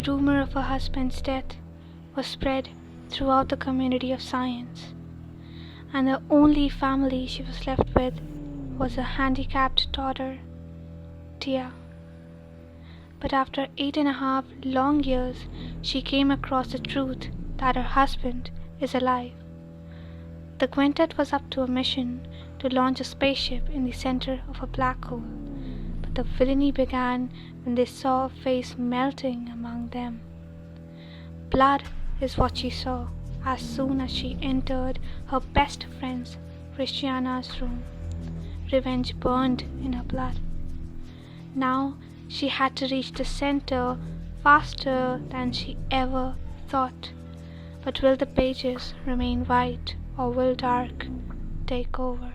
The rumor of her husband's death was spread throughout the community of science, and the only family she was left with was a handicapped daughter, Tia. But after 8.5 long years, she came across the truth that her husband is alive. The quintet was up to a mission to launch a spaceship in the center of a black hole, but the villainy began when they saw a face melting among them. Blood is what she saw as soon as she entered her best friend's, Christiana's, room. Revenge burned in her blood. Now she had to reach the center faster than she ever thought. But will the pages remain white, or will dark take over?